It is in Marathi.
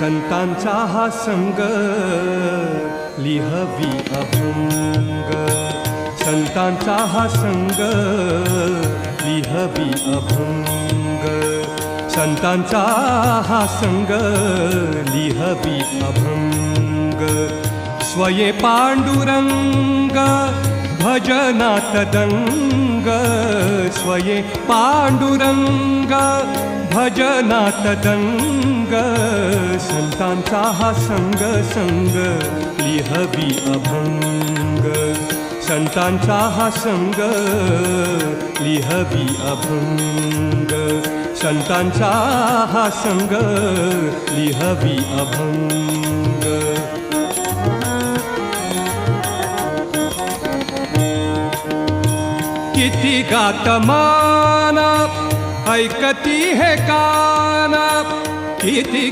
संतांचा हा संग लिहवी अभंग, संतांचा हा संग लिहवी अभंग, संतांचा हा संग लिहवी अभंग. स्वये पांडुरंग भजनात दंग, स्वये पांडुरंग भजनात दंग, संतांचा हा संग संग लिहवी अभंग, संतांचा हा संग लिहवी अभंग, संतांचा हा संग लिहवी अभंग. किती गातमान ऐकती हे कान, किती